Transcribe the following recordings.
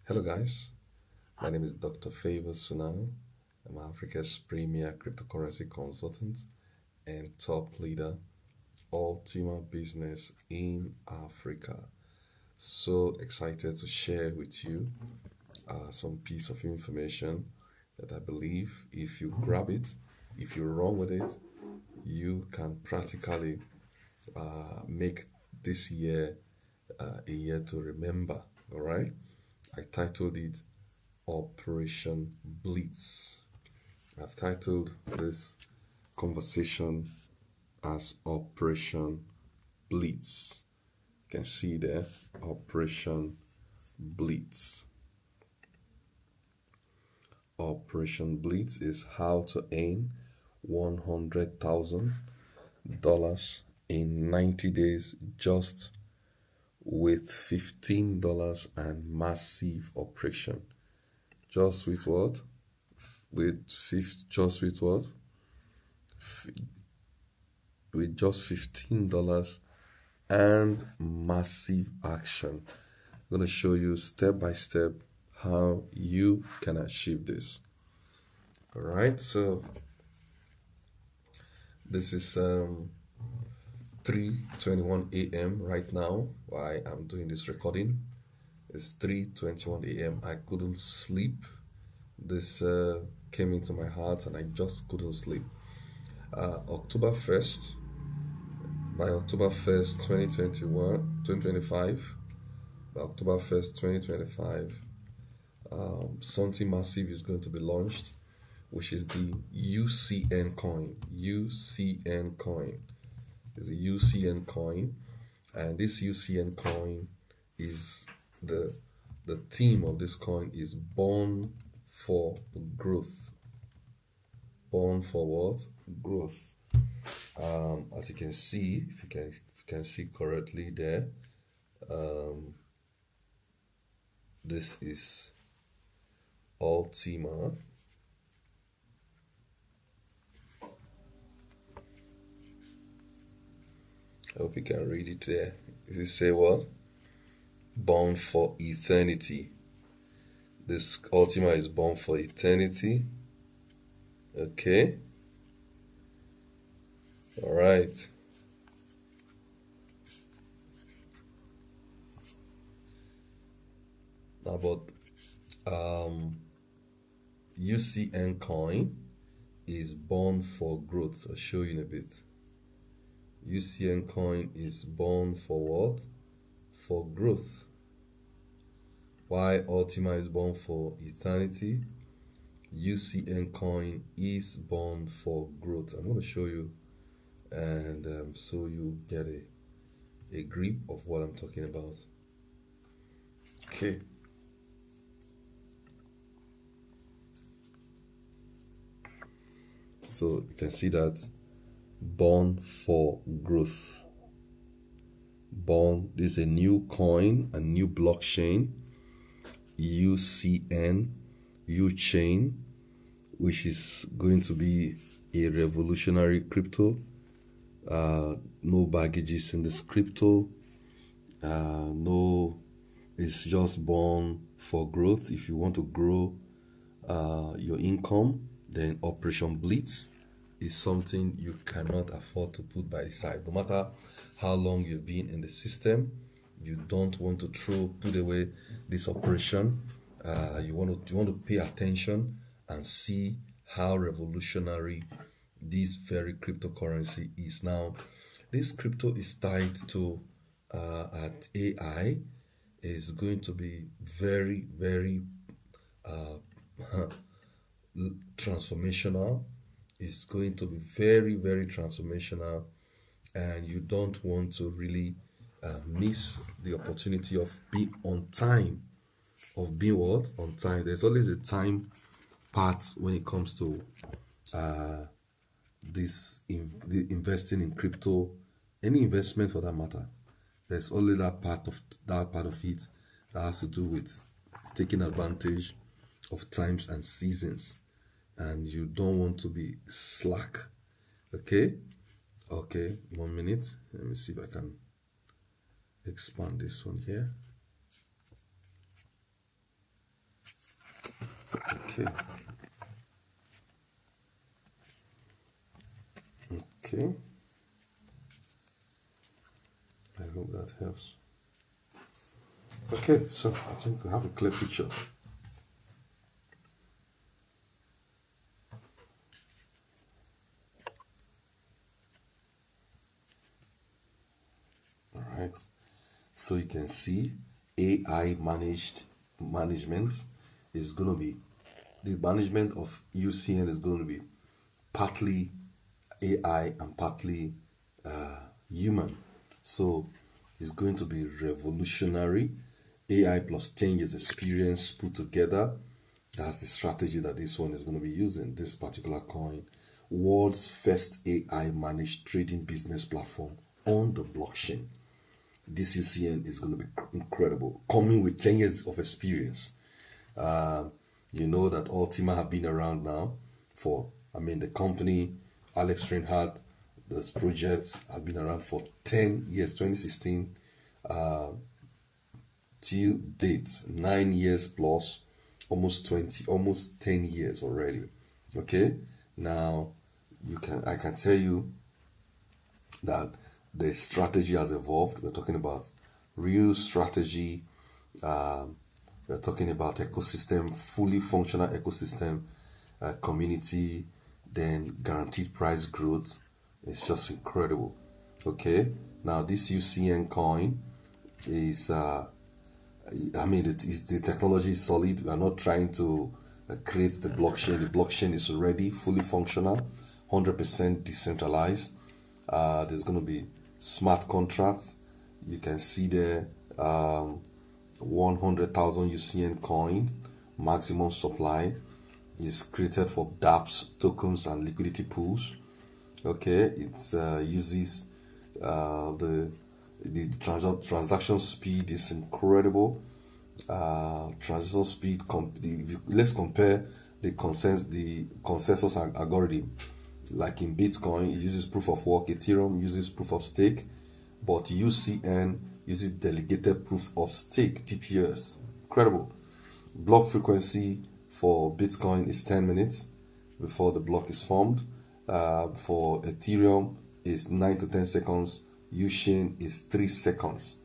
Hello guys, my name is Dr. Favor Sunano. I'm Africa's premier cryptocurrency consultant and top leader, Ultima business in Africa. So excited to share with you some piece of information that I believe if you grab it, if you run with it, you can practically make this year a year to remember. All right. I titled it Operation Blitz. I've titled this conversation as Operation Blitz. You can see there, Operation Blitz. Operation Blitz is how to earn $100,000 in 90 days just with $15 and massive operation. Just with what? Just with what? With just $15 and massive action. I'm going to show you step by step how you can achieve this. All right, so this is 3:21 a.m. right now. Why I'm doing this recording? It's 3:21 a.m. I couldn't sleep. This came into my heart and I just couldn't sleep. October 1st, by October 1st, 2025, by October 1st, 2025, something massive is going to be launched, which is the UCN coin. UCN coin is a UCN coin, and this UCN coin is the theme of this coin is born for growth. Born for what? Growth. As you can see, if you can see correctly there, this is Ultima. I hope you can read it there. Does it say what? Born for eternity. This Ultima is born for eternity. Okay. All right. Now, but UCN coin is born for growth. I'll show you in a bit. UCN coin is born for what? For growth. Why Ultima is born for eternity? UCN coin is born for growth. I'm going to show you, and so you get a grip of what I'm talking about. Okay. So you can see that born for growth. Born, this is a new coin, a new blockchain, UCN Chain, which is going to be a revolutionary crypto. No baggages in this crypto. No, it's just born for growth. If you want to grow your income, then Operation Blitz is something you cannot afford to put by the side. No matter how long you've been in the system, you don't want to put away this operation. You want to pay attention and see how revolutionary this very cryptocurrency is. Now, this crypto is tied to at AI. Is going to be very, very transformational. It's going to be very, very transformational, and you don't want to really miss the opportunity of being on time. Of being what? On time. There's always a time part when it comes to the investing in crypto, any investment for that matter. There's only that part of it that has to do with taking advantage of times and seasons, and you don't want to be slack. Okay, 1 minute. Let me see if I can expand this one here. Okay. Okay. I hope that helps. Okay, so I think we have a clear picture. All right. So you can see AI management is going to be, the management of UCN is going to be partly AI and partly human. So it's going to be revolutionary. AI plus 10 years experience put together. That's the strategy that this one is going to be using, this particular coin. World's first AI managed trading business platform on the blockchain. This UCN is going to be incredible, coming with 10 years of experience. You know that Ultima have been around now for, the company, Alex Reinhardt, this project have been around for 10 years, 2016 till date, 9 years plus, almost 10 years already. Okay, now I can tell you that the strategy has evolved. We're talking about real strategy. We're talking about ecosystem, fully functional ecosystem, community, then guaranteed price growth. It's just incredible. Okay, now this UCN coin is, the technology is solid. We are not trying to create the blockchain. The blockchain is already fully functional, 100% decentralized. There's going to be smart contracts. You can see there 100,000 UCN coin maximum supply is created for dApps, tokens, and liquidity pools. Okay, it uses the transaction speed is incredible. Transaction speed. Let's compare the consensus algorithm. Like in Bitcoin, it uses proof of work. Ethereum uses proof of stake, but UCN uses delegated proof of stake (DPoS). Incredible. Block frequency for Bitcoin is 10 minutes before the block is formed. For Ethereum is 9 to 10 seconds. UCN is 3 seconds.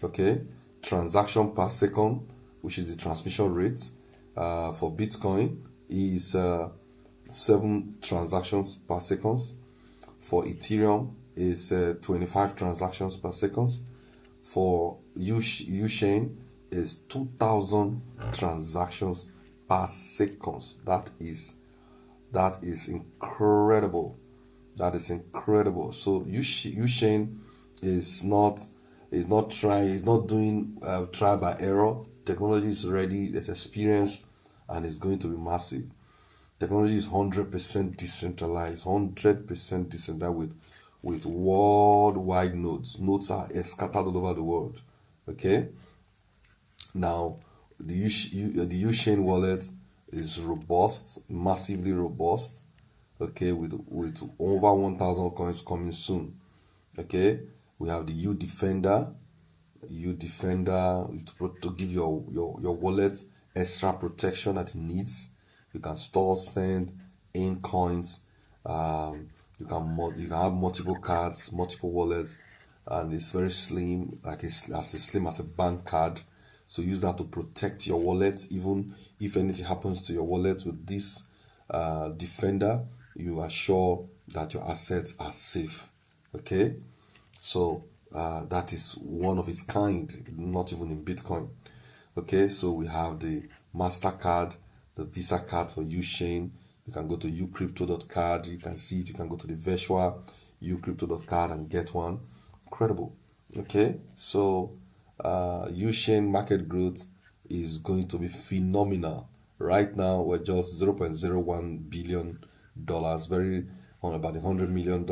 Okay. Transaction per second, which is the transmission rate, for Bitcoin is 7 transactions per second. For Ethereum is 25 transactions per second. For UChain is 2,000 transactions per second. That is incredible. That is incredible. So UChain is not doing trial by error. Technology is ready. There's experience, and it's going to be massive. Technology is 100% decentralized, 100% decentralized with worldwide nodes. Nodes are scattered all over the world. Okay. Now, the UCN wallet is robust, massively robust. Okay, with over 1,000 coins coming soon. Okay, we have the U Defender to give your wallet extra protection that it needs. You can store, send in coins. You can have multiple cards, multiple wallets, and it's very slim, like as slim as a bank card. So use that to protect your wallet. Even if anything happens to your wallet with this Defender, you are sure that your assets are safe. Okay, so that is one of its kind, not even in Bitcoin. Okay, so we have the MasterCard, the Visa card for UChain. You can go to ucrypto.card. You can see it. You can go to the virtual ucrypto.card and get one. Incredible. Okay, so UChain market growth is going to be phenomenal. Right now, we're just $0.01 billion, on about $100 million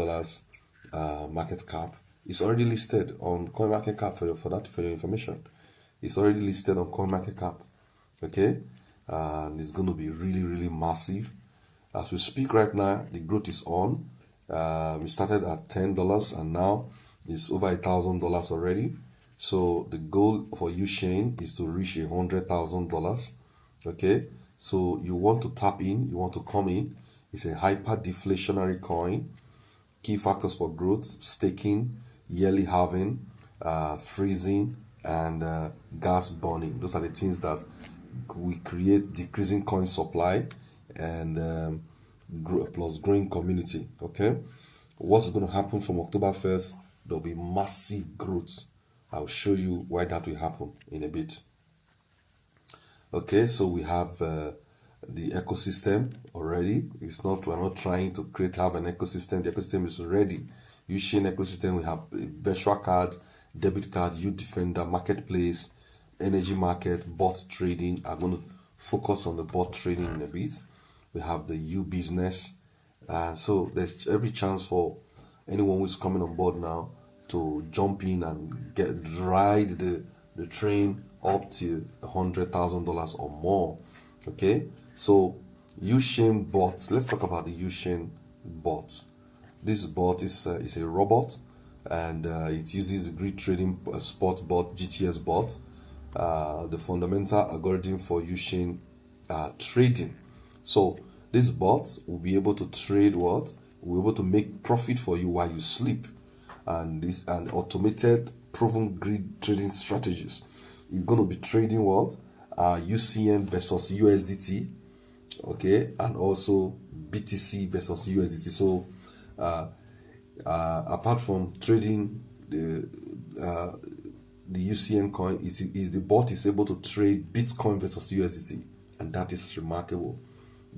market cap. It's already listed on CoinMarketCap for your information. It's already listed on CoinMarketCap. Okay, and it's going to be really, really massive. As we speak right now, the growth is on. We started at $10 and now it's over $1,000 already. So the goal for UChain is to reach $100,000. Okay, So you want to tap in, you want to come in. It's a hyper deflationary coin. Key factors for growth: staking, yearly halving, freezing, and gas burning. Those are the things that we create decreasing coin supply and plus growing community. Okay, what's going to happen from October 1st? There'll be massive growth. I'll show you why that will happen in a bit. Okay, so we have the ecosystem already. We're not trying to have an ecosystem. The ecosystem is ready. UCN ecosystem, we have a virtual card, debit card, U-Defender, marketplace, energy market, bot trading. I'm going to focus on the bot trading in a bit. We have the U business. So there's every chance for anyone who's coming on board now to jump in and ride the train up to $100,000 or more. Okay, so UCN Bot. Let's talk about the UCN Bot. This bot is a robot, and it uses grid trading spot bot, GTS bot, the fundamental algorithm for UCN trading. So this bot will be able to trade what? Will be able to make profit for you while you sleep, and this and automated proven grid trading strategies. You're going to be trading what? UCN versus USDT, okay, and also BTC versus USDT. So apart from trading the UCN coin, is the bot is able to trade Bitcoin versus USDT, and that is remarkable.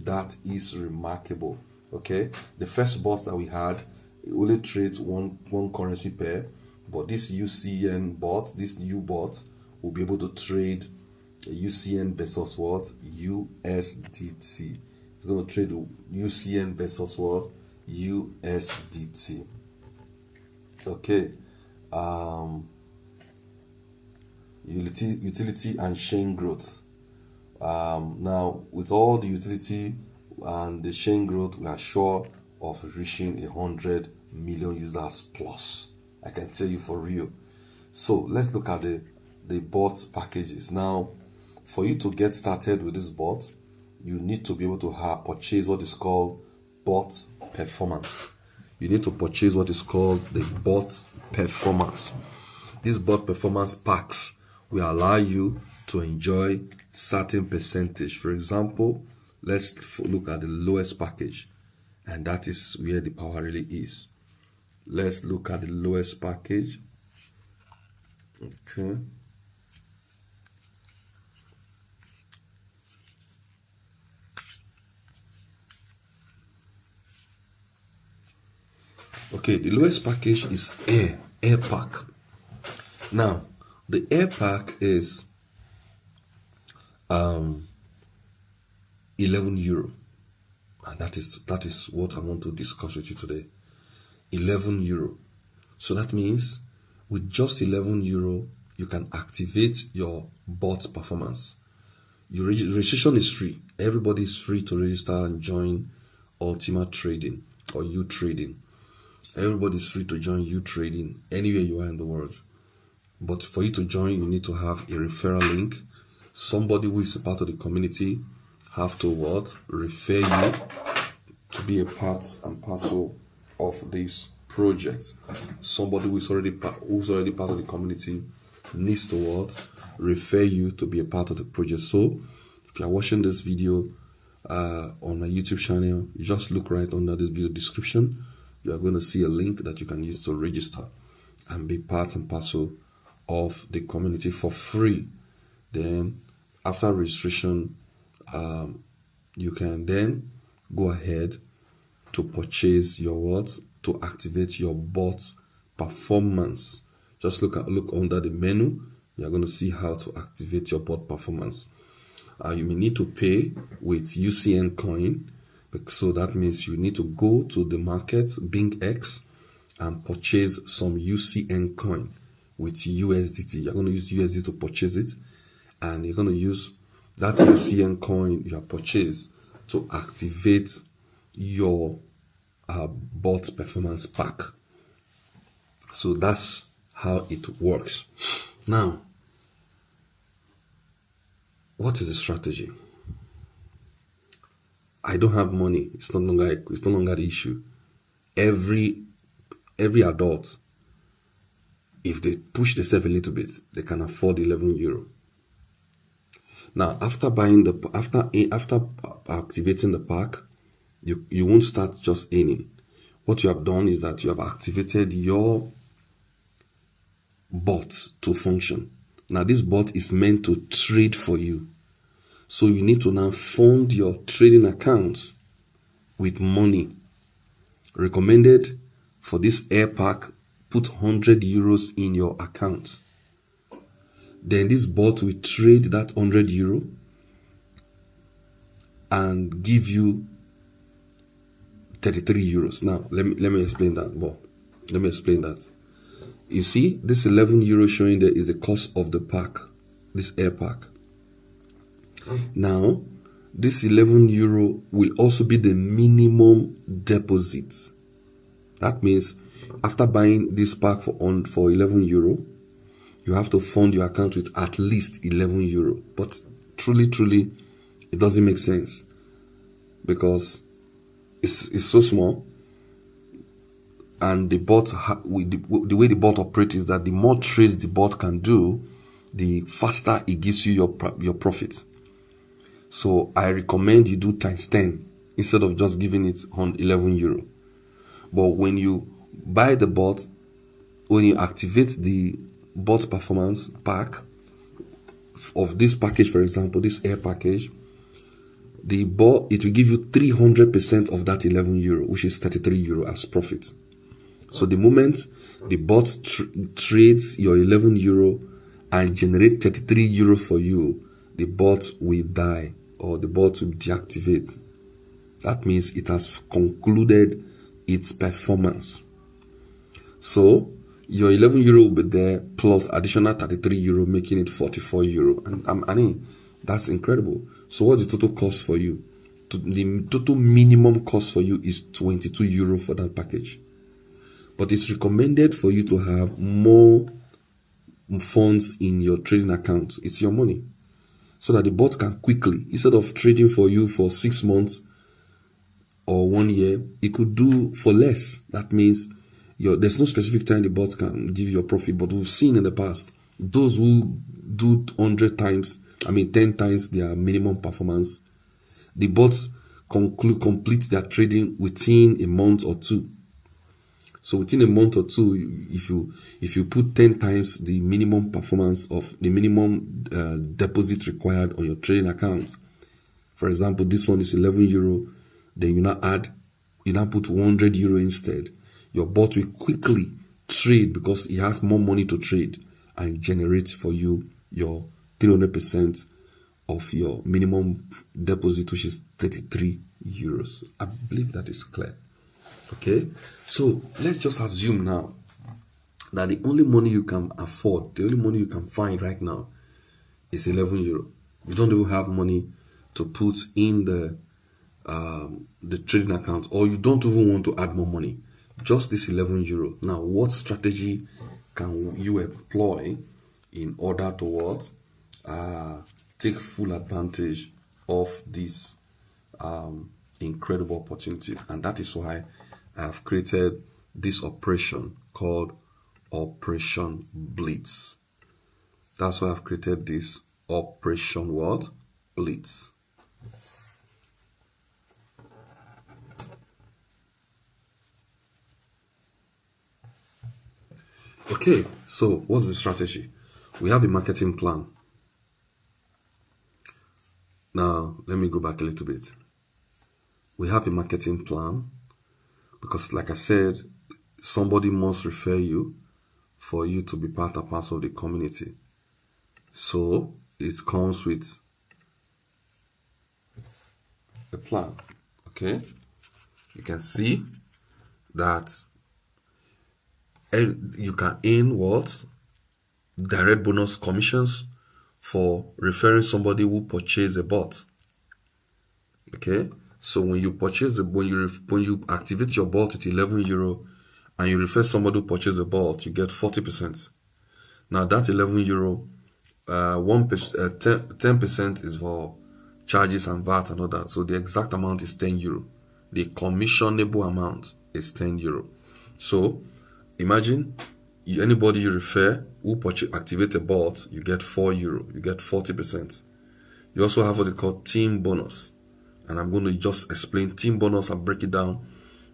That is remarkable. Okay, the first bot that we had, it only trades one currency pair, but this UCN bot, this new bot, will be able to trade UCN versus what? USDT. It's going to trade UCN versus what? USDT. Okay. Utility and chain growth. Now, with all the utility and the chain growth, we are sure of reaching 100 million users plus. I can tell you for real. So let's look at the bot packages. Now, for you to get started with this bot, you need to be able to purchase what is called bot performance. You need to purchase what is called the bot performance. These bot performance packs will allow you to enjoy certain percentage. For example, let's look at the lowest package, and that is where the power really is. Let's look at the lowest package. Okay. Okay, the lowest package is air pack. Now, the air pack is 11 euro, and that is what I want to discuss with you today. 11 euro. So that means with just 11 euro, you can activate your bot performance. Your registration is free. Everybody is free to register and join Ultima Trading or U Trading. Everybody is free to join U Trading anywhere you are in the world. But for you to join, you need to have a referral link. Somebody who is a part of the community have to what? Refer you to be a part and parcel of this project. Somebody who is already part of the community needs to what? Refer you to be a part of the project. So if you are watching this video on my YouTube channel, you just look right under this video description. You are going to see a link that you can use to register and be part and parcel of the community for free. Then after registration, you can then go ahead to purchase your what? To activate your bot performance. Just look under the menu. You are going to see how to activate your bot performance. You may need to pay with UCN coin. So that means you need to go to the market, BingX, and purchase some UCN coin with USDT. You're going to use USDT to purchase it, and you're going to use that UCN coin you have purchased to activate your bot performance pack. So that's how it works. Now, what is the strategy? I don't have money. It's no longer the issue. Every adult, if they push themselves a little bit, they can afford €11. Now, after activating the pack, you won't start just earning. What you have done is that you have activated your bot to function. Now, this bot is meant to trade for you. So you need to now fund your trading account with money. Recommended for this air pack, put €100 in your account. Then this bot will trade that €100 and give you €33. Now, let me explain that more. Let me explain that. You see, this €11 showing there is the cost of the pack, this air pack. Now, this €11 will also be the minimum deposit. That means after buying this pack for €11, you have to fund your account with at least €11. But truly, it doesn't make sense because it's so small. And the bot, the way the bot operates is that the more trades the bot can do, the faster it gives you your profit. So I recommend you do times 10 instead of just giving it on €11. But when you buy the bot, when you activate the bot performance pack of this package, for example, this air package, the bot, it will give you 300% of that €11, which is €33 as profit. So the moment the bot trades your €11 and generate €33 for you, the bot will die or the bot will deactivate. That means it has concluded its performance. So your €11 will be there plus additional €33, making it €44. And I mean, that's incredible. So what's the total cost for you? The total minimum cost for you is €22 for that package. But it's recommended for you to have more funds in your trading account. It's your money. So that the bot can quickly, instead of trading for you for 6 months or 1 year, it could do for less. That means there's no specific time the bot can give you a profit. But we've seen in the past, those who do 10 times their minimum performance, the bots complete their trading within a month or two. So within a month or two, if you put 10 times the minimum performance of the minimum deposit required on your trading account, for example, this one is €11, then you now put €100 instead. Your bot will quickly trade because it has more money to trade and generates for you your 300% of your minimum deposit, which is €33. I believe that is clear. Okay, so let's just assume now that the only money you can afford, the only money you can find right now is €11. You don't even have money to put in the trading account, or you don't even want to add more money. Just this €11. Now, what strategy can you employ in order to take full advantage of this incredible opportunity? And that is why I have created this operation called Operation Blitz. That's why I've created this Operation what? Blitz. Okay, so what's the strategy? We have a marketing plan. Now, let me go back a little bit. We have a marketing plan because, like I said, somebody must refer you for you to be part and parcel of the community. So it comes with a plan. Okay, you can see that you can earn what? Direct bonus commissions for referring somebody who purchased a bot. Okay, so when you purchase when you activate your bot at €11 and you refer somebody who purchased a bot, you get 40%. Now that €11, 10% is for charges and VAT and all that. So the exact amount is 10 euro. The commissionable amount is 10 euro. So imagine anybody you refer who activate a bot, you get 4 euro, you get 40%. You also have what they call team bonus. And I'm going to just explain team bonus and break it down.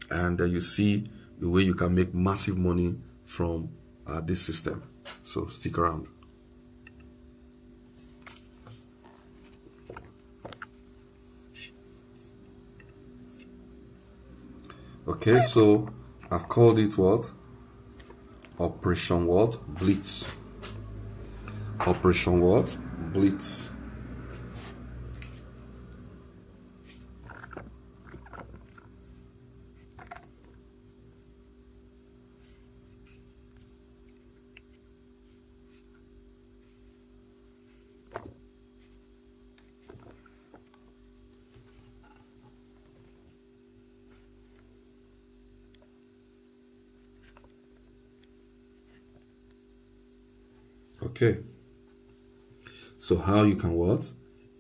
And you see the way you can make massive money from this system. So stick around. Okay, so I've called it what? Operation what? Blitz. Operation what? Blitz. Okay, so how you can what?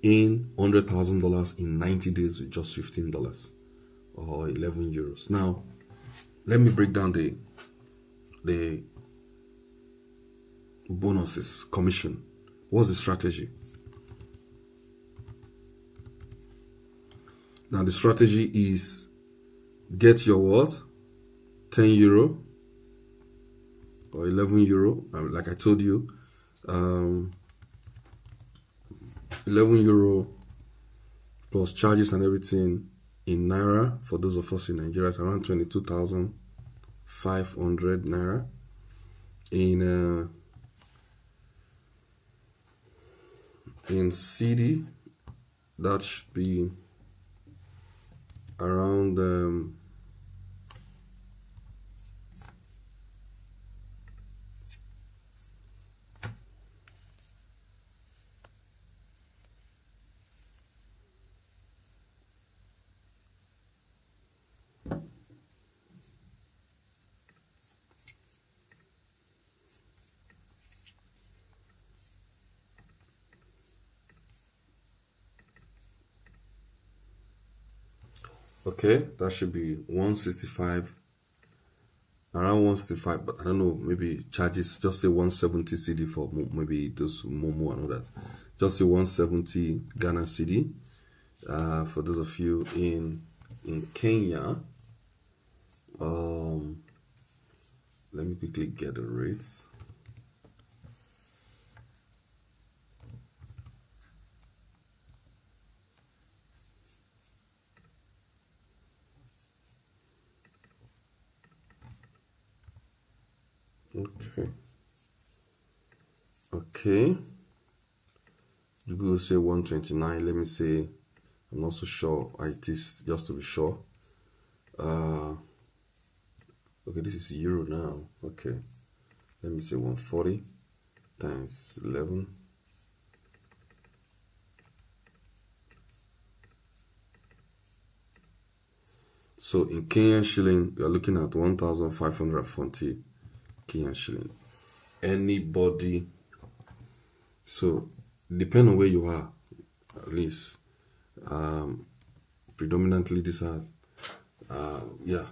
In $100,000 in 90 days with just $15 or 11 euros. Now, let me break down the bonuses, commission. What's the strategy? Now, the strategy is get your what? 10 euro or 11 euro, like I told you. 11 euro plus charges and everything in naira. For those of us in Nigeria, it's around 22,500 naira. In CD, that should be around okay, that should be 165, around 165, but I don't know, maybe charges, just say 170 CD for maybe those Momo and all that. Just say 170 Ghana CD. For those of you in Kenya, let me quickly get the rates. Okay, you will say 129. Let me say, I'm not so sure it is, just to be sure. Okay, this is euro now. Okay, let me say 140 times 11. So in Kenyan shilling, you are looking at 1,540 Kenyan shilling. Anybody, so depending on where you are, at least predominantly these are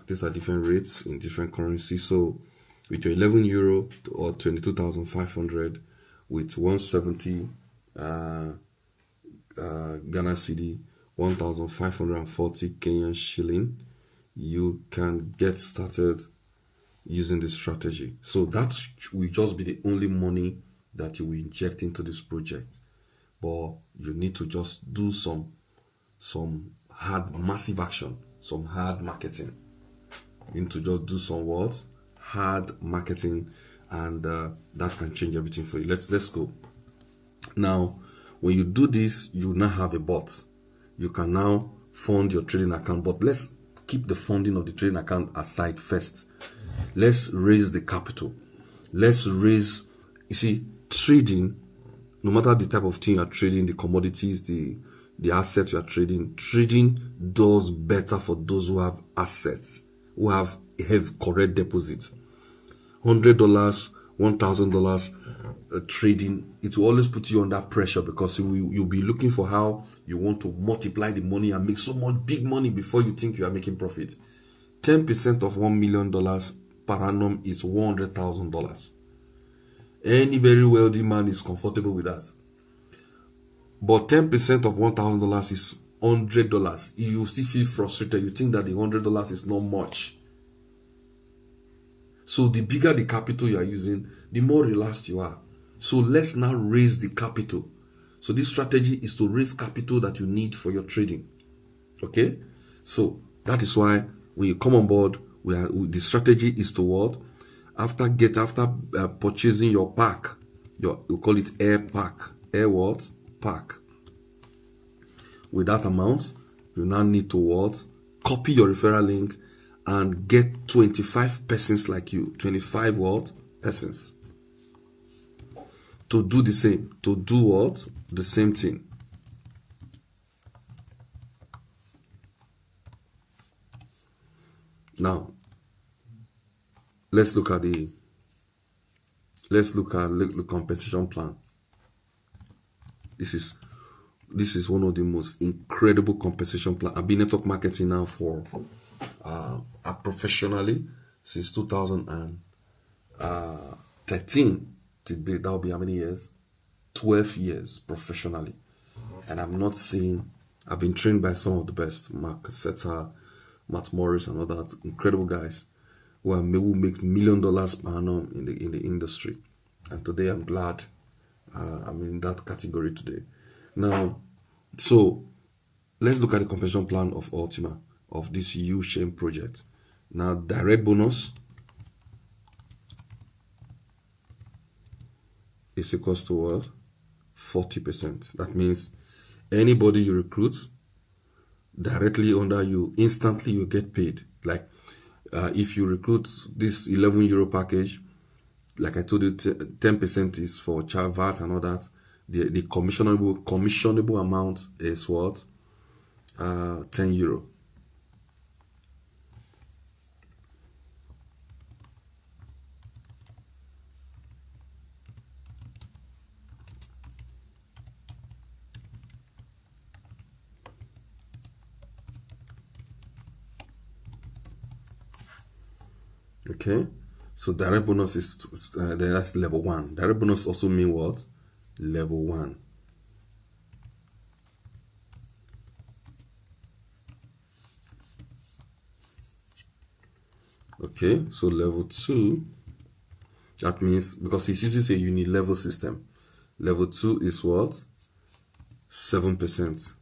these are different rates in different currencies. So with your 11 euro or 22,500 with 170 Ghana cedi, 1,540 Kenyan shilling, you can get started using this strategy. So that will just be the only money that you will inject into this project, but you need to just do some hard massive action, some hard marketing. You need to just do some what? Hard marketing, and that can change everything for you. Let's go. Now, when you do this, you now have a bot. You can now fund your trading account, but let's keep the funding of the trading account aside first. Let's raise the capital. Let's raise, you see, trading, no matter the type of thing you're trading, the commodities, the assets you're trading does better for those who have assets, who have correct deposits. $100 $1,000 trading, it will always put you under pressure, because you'll be looking for how you want to multiply the money and make so much big money before you think you are making profit. 10% of $1 million per annum is $100,000. Any very wealthy man is comfortable with that. But 10% of $1,000 is $100. You still feel frustrated. You think that the $100 is not much. So the bigger the capital you are using, the more relaxed you are. So let's now raise the capital. So this strategy is to raise capital that you need for your trading. Okay? So that is why when you come on board, the strategy is to what? After purchasing your pack, we call it air pack. Air what? Pack. With that amount, you now need to what? Copy your referral link and get 25 persons like you. 25 what? Persons. To do the same. To do what? The same thing. Now, let's look at the compensation plan. This is one of the most incredible compensation plan. I've been network marketing now for professionally since 2013 to date. That'll be how many years? 12 years professionally. And I've been trained by some of the best, Mark Cassetta, Matt Morris, and all that incredible guys who make $1 million per annum in the industry. And today I'm glad I'm in that category today. Now, so let's look at the compensation plan of Ultima, of this UCN project. Now, direct bonus is equals to what? 40%. That means anybody you recruit directly under you, instantly you get paid. Like if you recruit this €11 package, like I told you, 10% is for child VAT and all that. The commissionable amount is what? €10. Okay, so direct bonus is that's level 1. Direct bonus also mean what? Level 1. Okay, so level 2, that means, because it's usually a uni-level system, level 2 is what? 7%.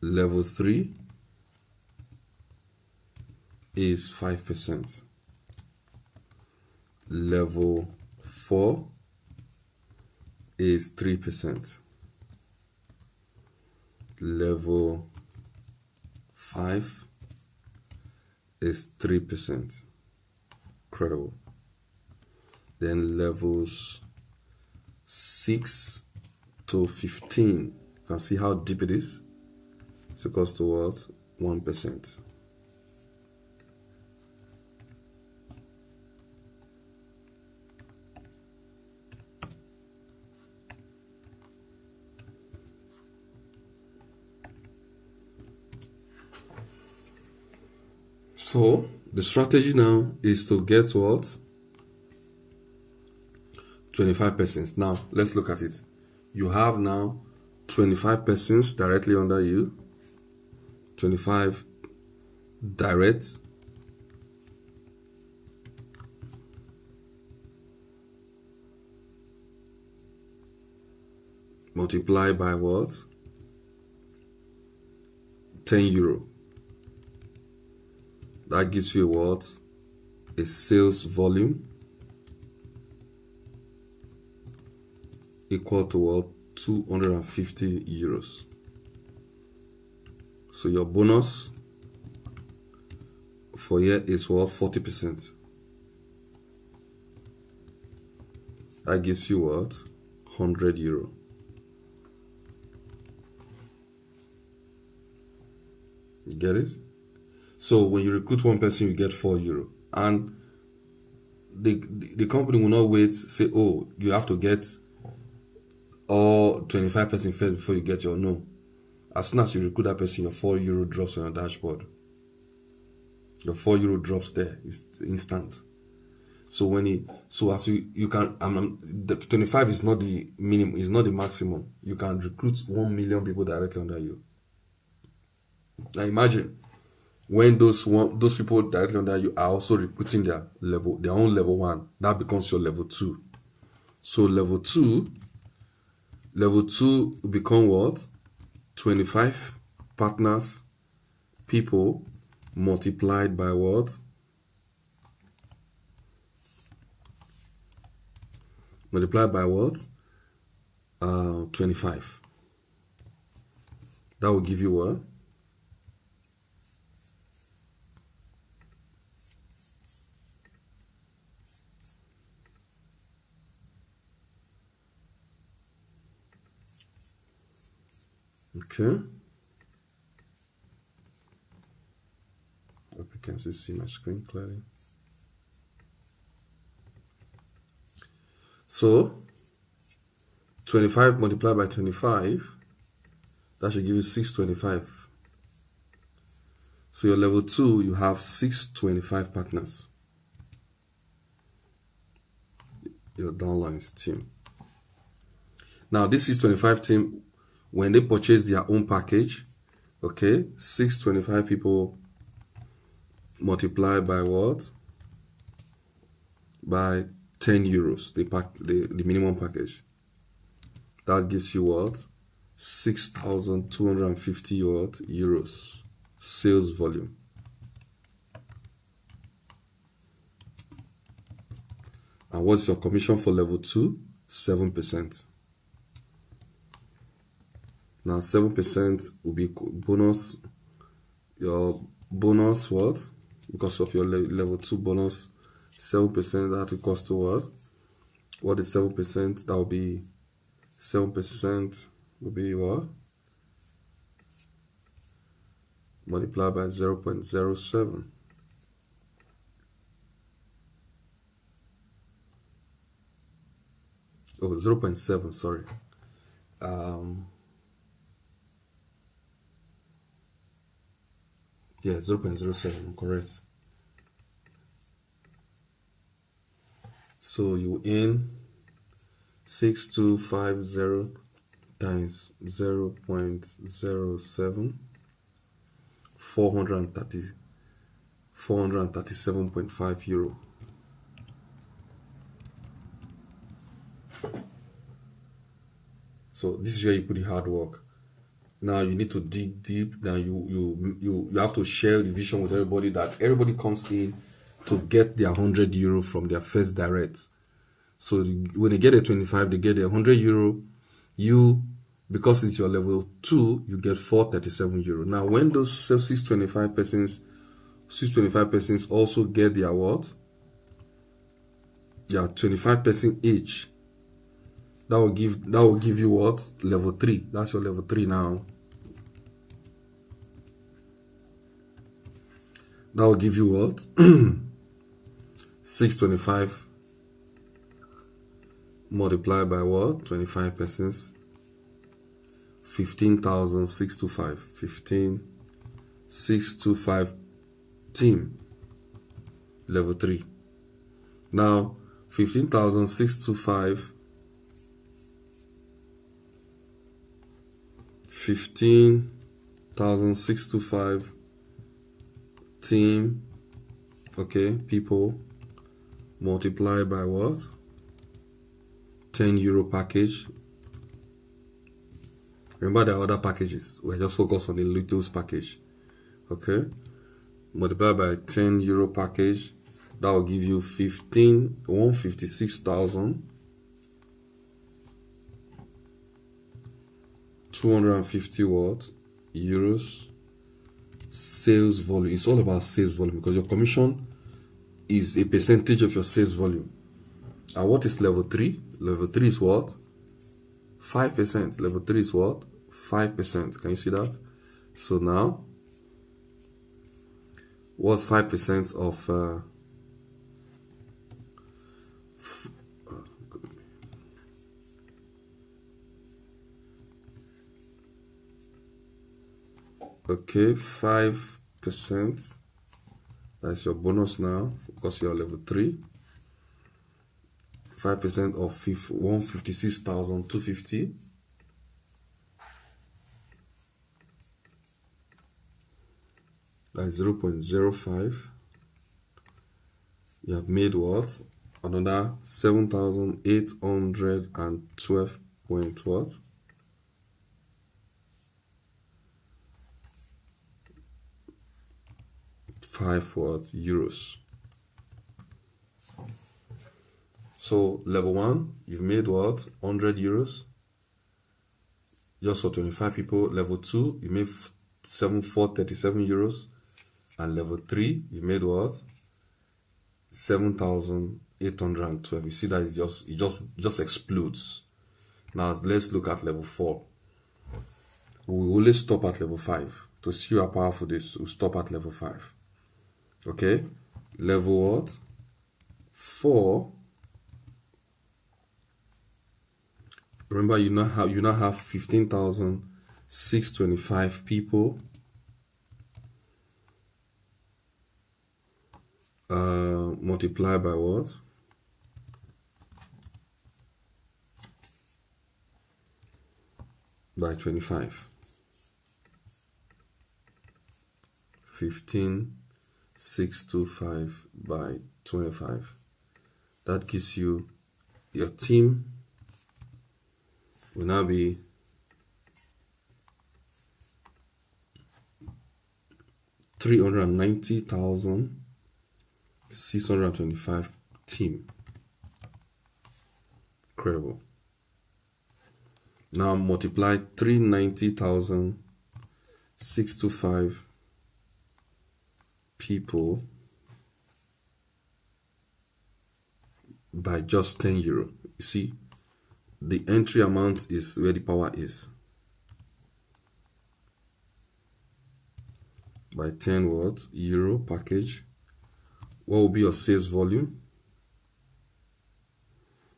Level 3 is 5%. Level 4 is 3%. Level 5 is 3%. Incredible. Then levels 6 to 15. You can see how deep it is. It's equals to what? 1%. So the strategy now is to get what? 25 persons. Now let's look at it. You have now 25 persons directly under you, 25 direct, multiply by what? €10. That gives you what? A sales volume equal to what? €250. So your bonus for here is what? 40%. That gives you what? €100. You get it? So when you recruit one person, you get €4. And the company will not wait, say, oh, you have to get all 25% first before you get your no. As soon as you recruit that person, your €4 drops on your dashboard. Your €4 drops there. It's instant. So as you can, the 25 is not the minimum, is not the maximum. You can recruit 1 million people directly under you. Now imagine when those people directly under you are also recruiting their own level 1, that becomes your level 2. So level 2 will become what? 25 partners, people multiplied by what? Multiplied by what? 25. That will give you what? Okay. Hope you can still see my screen clearly. So 25 multiplied by 25, that should give you 625. So your level 2, you have 625 partners. Your downlines team. Now this 625 team, when they purchase their own package, okay, 625 people multiplied by what? By €10, the minimum package. That gives you what? 6,250 euros sales volume. And what's your commission for level 2? 7%. Now 7% will be bonus. Your bonus what? Because of your level 2 bonus, 7%, that will cost to what? What is 7%? That will be 7% will be what? Multiplied by 0.07. Oh, 0.7, sorry. Yeah, 0.07, correct. So you in 6250 times 0.07, 437.5 euro. So this is where you put the hard work. Now you need to dig deep. Now you have to share the vision with everybody, that everybody comes in to get their €100 from their first direct. So when they get a 25, they get a €100. You, because it's your level 2, you get €437. Now when those 625 persons also get their what? Yeah, 25% each. That will give you what? Level 3. That's your level 3 now. That will give you what? 625 multiplied by what? 25 persons. 15,625. 15,625 team. Level 3. Now 15,625. 15,625 team, okay, people multiplied by what? €10 package. Remember there are other packages. We're just focused on the Littles package. Okay, multiplied by €10 package. That will give you 156,000. 250 what? Euros sales volume. It's all about sales volume, because your commission is a percentage of your sales volume. And what is level 3? Level 3 is what? 5%. Level 3 is what? 5%. Can you see that? So now, what's 5% of Okay, 5%. That's your bonus now because you're level 3. 5% of 156,250. That's 0.05. You have made what? Another 7,812 point what? 5 what? Euros. So level 1, you've made what? 100 euros. Just for 25 people. Level 2, you made 437 euros. And level 3, you made what? 7,812. You see that it just explodes. Now let's look at level 4. We will always stop at level 5. To see how powerful this, we'll stop at level 5. Okay? Level what? 4. Remember, you now have 15,625 people. Multiply by what? By 25. 15,625 by 25. That gives you your team will now be 390,625 team. Incredible. Now multiply 390,625 people by just 10 euro. You see, the entry amount is where the power is. By 10 what? Euro package. What will be your sales volume?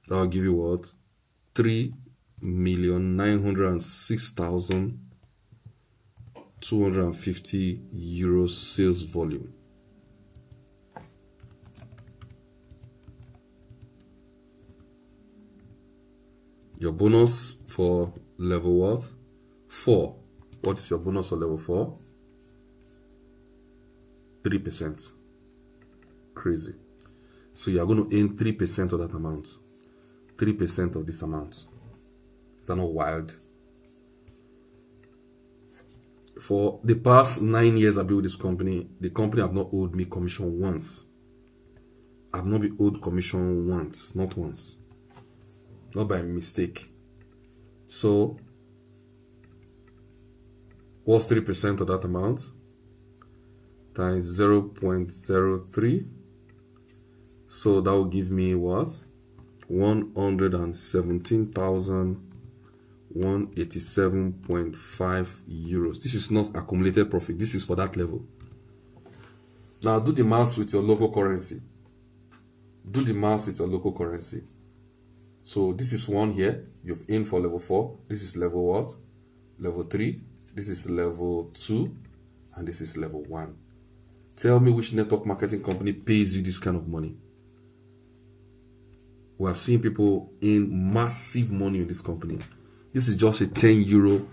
That will give you what? 3,906,250 euros sales volume. Your bonus for level what? 4. What is your bonus for level 4? 3%. Crazy. So you are going to earn 3% of that amount. 3% of this amount. Is that not wild? For the past 9 years I built this company, the company have not owed me commission once. I've not been owed commission once, not once. Not by mistake. So what's 3% of that amount? Times 0.03. So that will give me what? 117,187.5 euros. This is not accumulated profit. This is for that level. Now do the math with your local currency. Do the math with your local currency. So this is 1 here. You've in for level 4. This is level what? Level 3. This is level 2. And this is level 1. Tell me which network marketing company pays you this kind of money. We have seen people in massive money in this company. This is just a 10 euro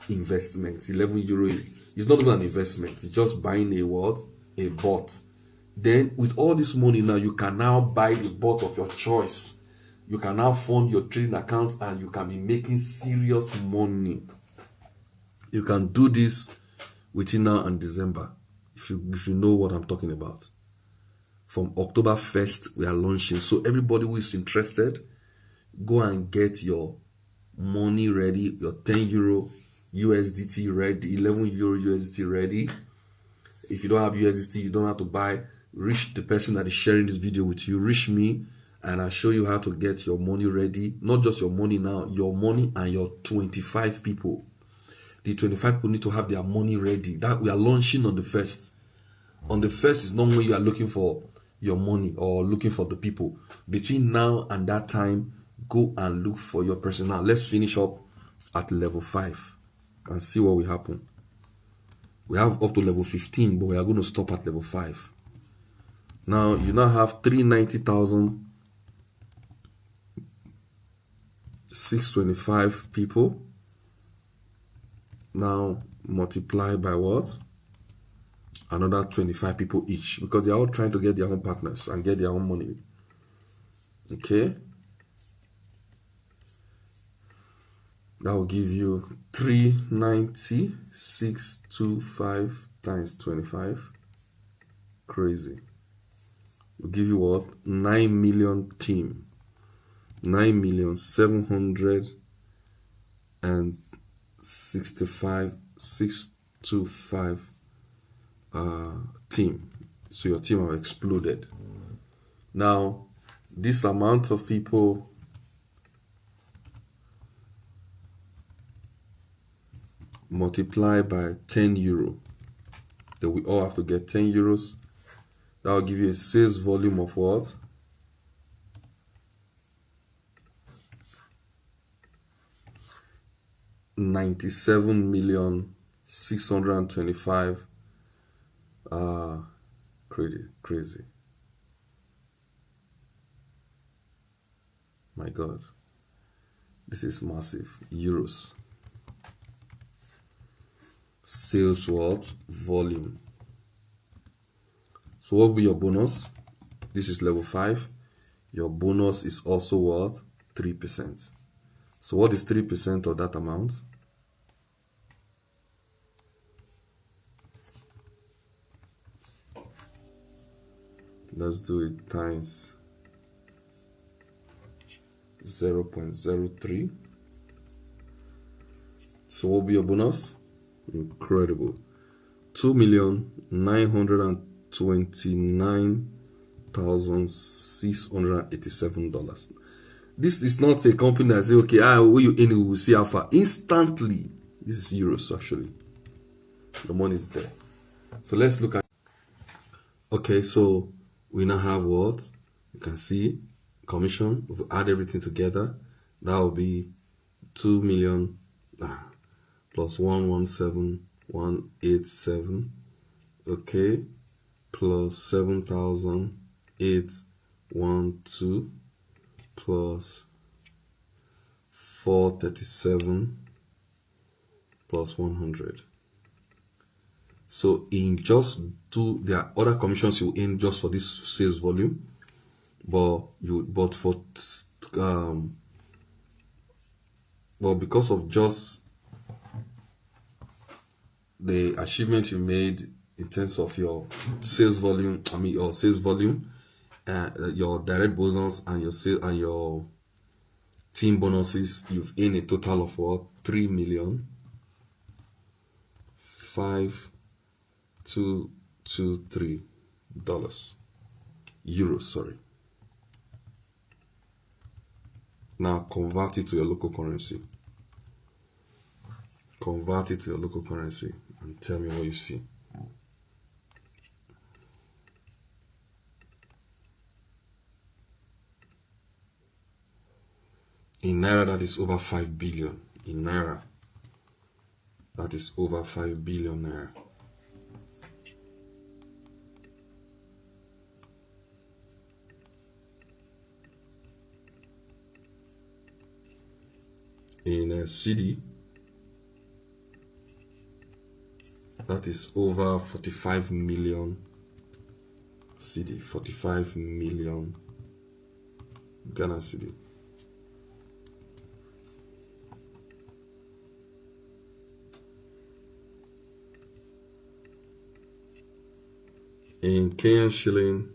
investment, 11 euro. It's not even an investment. It's just buying a what? A bot. Then with all this money now, you can now buy the bot of your choice. You can now fund your trading account and you can be making serious money. You can do this within now and December. If you know what I'm talking about. From October 1st, we are launching. So everybody who is interested, go and get your money ready, your 10 euro USDT ready, 11 euro USDT ready. If you don't have USDT, you don't have to buy. Reach the person that is sharing this video with you. Reach me and I'll show you how to get your money ready. Not just your money now, your money and your 25 people. The 25 people need to have their money ready. That we are launching on the 1st. On the 1st is not when you are looking for your money or looking for the people. Between now and that time, go and look for your person. Now let's finish up at level 5 and see what will happen. We have up to level 15, but we are going to stop at level 5. Now, you now have 390,625 people. Now, multiply by what? Another 25 people each, because they are all trying to get their own partners and get their own money. Okay? That will give you 390,625 times 25. Crazy. Will give you what? 9 million team. 9,765,625 team. So your team have exploded. Now, this amount of people multiply by 10 euro. Then we all have to get 10 euros. That will give you a sales volume of what? $97,625,000. Crazy. My God, this is massive. Euros. Sales what? Volume. So what will be your bonus? This is level 5. Your bonus is also what? 3%. So what is 3% of that amount? Let's do it times 0.03. So what will be your bonus? Incredible. $2,929,687. This is not a company that say, okay, will you in, we will see how far. Instantly. This is euros actually. The money is there. So let's look at. Okay, so we now have what? You can see commission. If we add everything together, that will be 2 million plus 117,187. Okay, plus 7,812 plus 437 plus 100. So in just two, there are other commissions you in just for this sales volume, but because of just the achievement you made in terms of your sales volume, your sales volume, your direct bonus and your sales and your team bonuses, you've earned a total of what? $3,523. Euros, sorry. Now convert it to your local currency. Convert it to your local currency and tell me what you see. In Naira, that is over 5 billion. In Naira, that is over 5 billion Naira. In a CD, that is over 45 million CD, 45 million Ghana CD. In Kenyan shilling,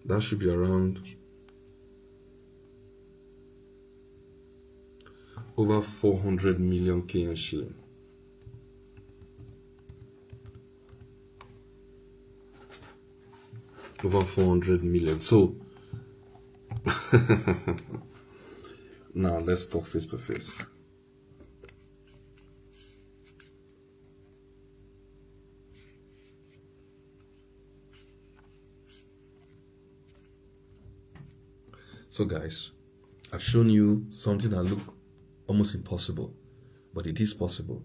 that should be around over 400 million Kenyan shilling. Over 400 million. So now let's talk face to face. So guys, I've shown you something that looked almost impossible, but it is possible.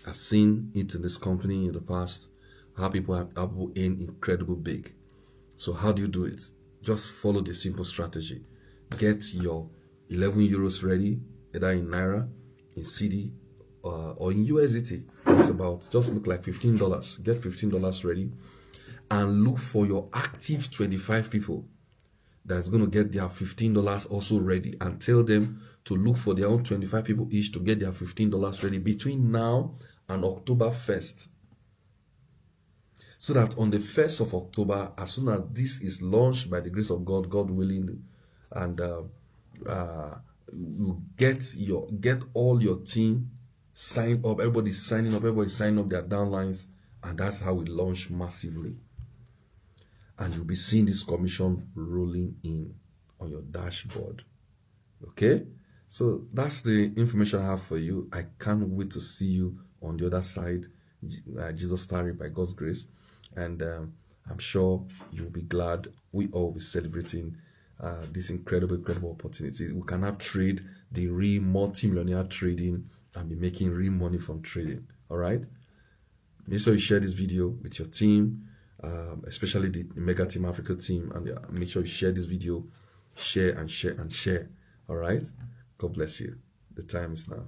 I've seen it in this company in the past, how people have earned incredible big. So how do you do it? Just follow the simple strategy. Get your 11 euros ready, either in Naira, in CD, or in USDT. It's about, just look like $15. Get $15 ready and look for your active 25 people that's going to get their $15 also ready, and tell them to look for their own 25 people each to get their $15 ready between now and October 1st. So that on the 1st of October, as soon as this is launched by the grace of God, God willing, and you get all your team signed up, everybody's signing up their downlines, and that's how we launch massively. And you'll be seeing this commission rolling in on your dashboard. Okay? So that's the information I have for you. I can't wait to see you on the other side, Jesus tarry by God's grace. And I'm sure you'll be glad. We all will be celebrating this incredible opportunity. We can now trade the real multi-millionaire trading and be making real money from trading. All right? Make sure you share this video with your team, especially the Mega Team Africa team, and make sure you share this video, share and share and share. All right? God bless you. The time is now.